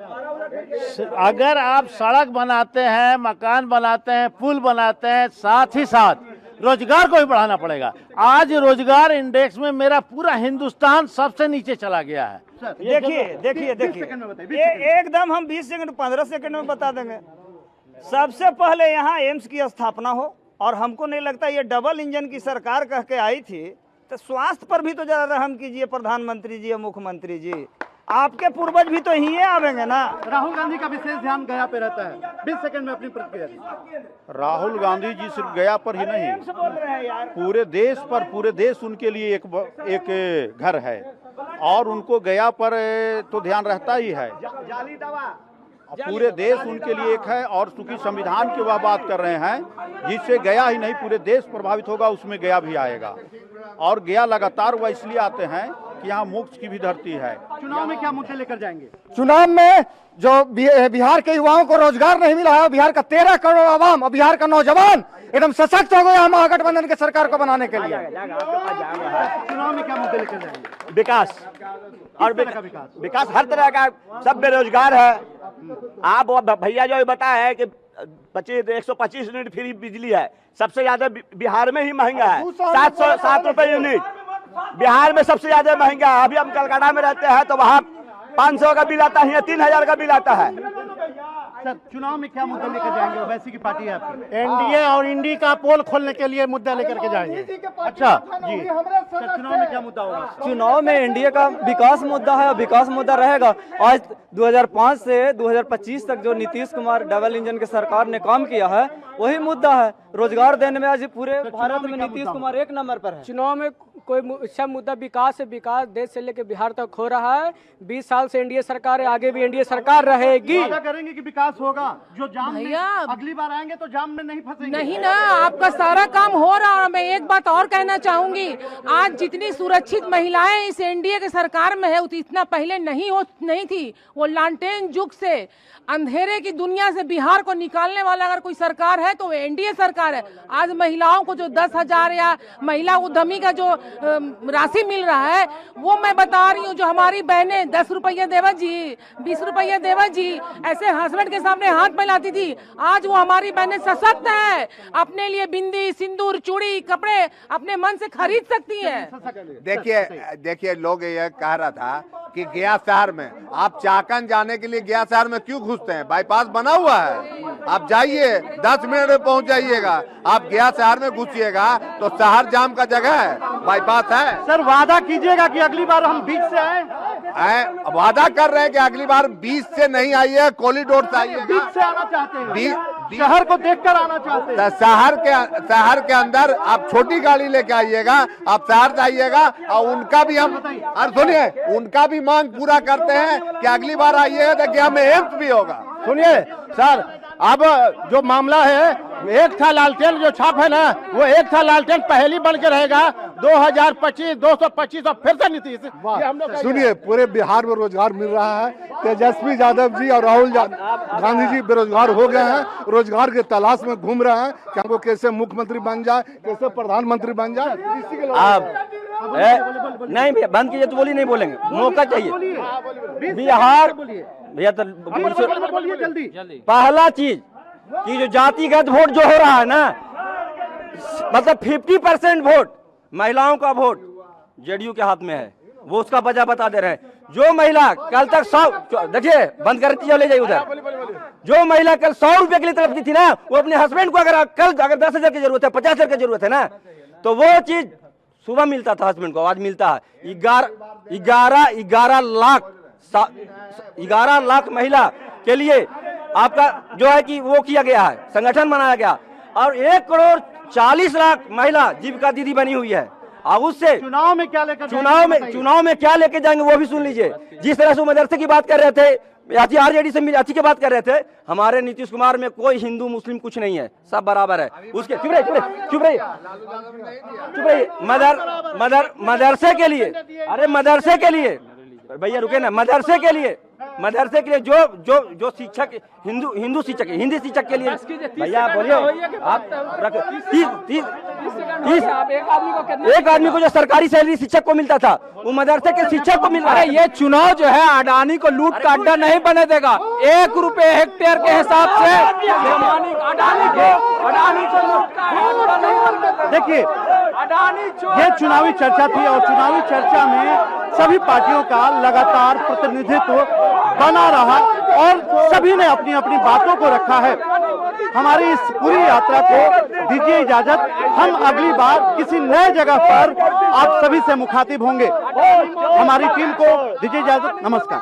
अगर आप सड़क बनाते हैं, मकान बनाते हैं, पुल बनाते हैं, साथ ही साथ रोजगार को भी बढ़ाना पड़ेगा। आज रोजगार इंडेक्स में मेरा पूरा हिंदुस्तान सबसे नीचे चला गया है। देखिए एकदम हम 20 सेकंड 15 सेकंड में बता देंगे। सबसे पहले यहाँ एम्स की स्थापना हो, और हमको नहीं लगता ये डबल इंजन की सरकार कह के आई थी, तो स्वास्थ्य पर भी तो जरा रहम कीजिए प्रधानमंत्री जी और मुख्यमंत्री जी। आपके पूर्वज भी तो यहीं आवेंगे ना। राहुल गांधी का विशेष ध्यान गया पे रहता है। 20 सेकंड में अपनी प्रतिक्रिया। राहुल गांधी जी सिर्फ गया पर ही नहीं, पूरे देश पर, पूरे देश उनके लिए एक घर है, और उनको गया पर तो ध्यान रहता ही है। जाली दवा, पूरे देश उनके लिए एक है, और चूंकि संविधान की वह बात कर रहे हैं जिससे गया ही नहीं पूरे देश प्रभावित होगा, उसमें गया भी आएगा। और गया लगातार वह इसलिए आते हैं कि यहाँ मोक्ष की भी धरती है। चुनाव में क्या मुद्दे लेकर जाएंगे? चुनाव में जो बिहार के युवाओं को रोजगार नहीं मिला है, बिहार का 13 करोड़ आवाम और बिहार का नौजवान एकदम सशक्त हो गया महागठबंधन के सरकार को बनाने के लिए। चुनाव में क्या मुद्दे लेकर जाएंगे? विकास और विकास हर तरह का, सब बेरोजगार है। आप भैया जो बताया है कि 125 यूनिट फ्री बिजली है, सबसे ज्यादा बिहार में ही महंगा है, 707 रुपए यूनिट बिहार में सबसे ज्यादा महंगा है। अभी हम कलकत्ता में रहते हैं तो वहाँ 500 का बिल आता है, यहाँ 3000 का बिल आता है। सर, चुनाव में क्या मुद्दा लेकर जाएंगे? ओवैसी की पार्टी है आपकी। एनडीए और इंडी का पोल खोलने के लिए मुद्दा लेकर के जाएंगे। अच्छा जी, सर चुनाव में क्या मुद्दा होगा? चुनाव में एनडीए का विकास मुद्दा है और विकास मुद्दा रहेगा। आज 2005 से 2025 तक जो नीतीश कुमार डबल इंजन की सरकार ने काम किया है वही मुद्दा है। रोजगार देने में आज पूरे भारत में नीतीश कुमार 1 नंबर पर है। चुनाव में कोई अच्छा मुद्दा विकास है, विकास देश से लेकर बिहार तक हो रहा है। 20 साल से एनडीए सरकार है, आगे भी एनडीए सरकार रहेगी। वादा करेंगे कि विकास होगा। जो जाम में भैया अगली बार आएंगे तो जाम में नहीं फंसेंगे। नहीं ना, आपका सारा काम हो रहा है। और मैं एक बात और कहना चाहूंगी, आज जितनी सुरक्षित महिलाएं इस एनडीए के सरकार में है इतना पहले नहीं थी। वो लालटेन युग से, अंधेरे की दुनिया से बिहार को निकालने वाला अगर कोई सरकार है तो वो एनडीए सरकार है। आज महिलाओं को जो 10,000 या महिला उद्यमी का जो राशि मिल रहा है वो मैं बता रही हूँ, जो हमारी बहनें 10 रुपया देवा जी, 20 रुपया देवा जी ऐसे हस्बैंड के सामने हाथ फैलाती थी, आज वो हमारी बहनें सशक्त है, अपने लिए बिंदी, सिंदूर, चूड़ी, कपड़े अपने मन से खरीद सकती हैं। देखिए लोग ये कह रहा था कि गया शहर में, आप चाकन जाने के लिए गया शहर में क्यों घुसते हैं? बाईपास बना हुआ है, आप जाइए 10 मिनट में पहुंच जाइएगा। आप गया शहर में घुसिएगा तो शहर जाम का जगह है, बाईपास है। सर वादा कीजिएगा कि अगली बार हम बीच से आए। वादा कर रहे हैं कि अगली बार बीच से नहीं आइए, कॉरिडोर से आइए। बीच से आना चाहते हैं, शहर को देखकर आना चाहते हैं। शहर के अंदर आप छोटी गाड़ी लेके आइएगा, आप शहर से आइएगा। और उनका भी हम, और सुनिए, उनका भी मांग पूरा करते हैं कि अगली बार आइएगा तो गया में एम्स भी होगा। सुनिए सर, अब जो मामला है, एक था लालटेन जो छाप है ना, वो एक था लालटेन पहली बन के रहेगा। 2025, 225 और फिर से नीतीश। सुनिए, पूरे बिहार में रोजगार मिल रहा है। तेजस्वी यादव जी और राहुल गांधी जी बेरोजगार हो गए हैं, रोजगार के तलाश में घूम रहे हैं कि हमको कैसे मुख्यमंत्री बन जाए, कैसे प्रधानमंत्री बन जाए। नहीं भैया, बंद कीजिए तो बोली नहीं बोलेंगे, मौका चाहिए। बिहार भैया तो जल्दी। पहला चीज कि जो जातिगत वोट जो हो रहा है ना, मतलब 50% वोट महिलाओं का वोट जेडीयू के हाथ में है, वो उसका वजह बता दे रहे हैं। जो महिला कल तक 100, देखिए बंद कर ले जाइए उधर, जो महिला कल 100 रुपए के लिए तड़पती थी ना, वो अपने हस्बैंड को अगर 10,000 की जरूरत है, 50,000 की जरूरत है ना, तो वो चीज सुबह मिलता था हस्बैंड को, आज मिलता है 11 लाख महिला के लिए आपका जो है कि वो किया गया है, संगठन बनाया गया, और 1,40,00,000 महिला जीविका दीदी बनी हुई है। अब उससे चुनाव में क्या लेकर जाएंगे वो भी सुन लीजिए। जिस तरह से मदरसे की बात कर रहे थे, आरजेडी से अथी की बात कर रहे थे, हमारे नीतीश कुमार में कोई हिंदू मुस्लिम कुछ नहीं है, सब बराबर है। उसके चुप रहिए मदरसे के लिए, अरे मदरसे के लिए भैया रुके ना, मदरसे के लिए जो शिक्षक हिंदू शिक्षक हिंदी शिक्षक के लिए भैया बोलिए आप एक आदमी को जो सरकारी सैलरी शिक्षक को मिलता था वो मदरसे के शिक्षक को मिल रहा है। ये चुनाव जो है अडानी को लूट का अड्डा नहीं बने देगा। 1 रुपए हेक्टेयर के हिसाब से अडानी को लूट का अड्डा नहीं बनने देगा। देखिए, ये चुनावी चर्चा थी और चुनावी चर्चा में सभी पार्टियों का लगातार प्रतिनिधित्व बना रहा और सभी ने अपनी अपनी बातों को रखा है। हमारी इस पूरी यात्रा को दीजिए इजाजत, हम अगली बार किसी नए जगह पर आप सभी से मुखातिब होंगे। हमारी टीम को दीजिए इजाजत, नमस्कार।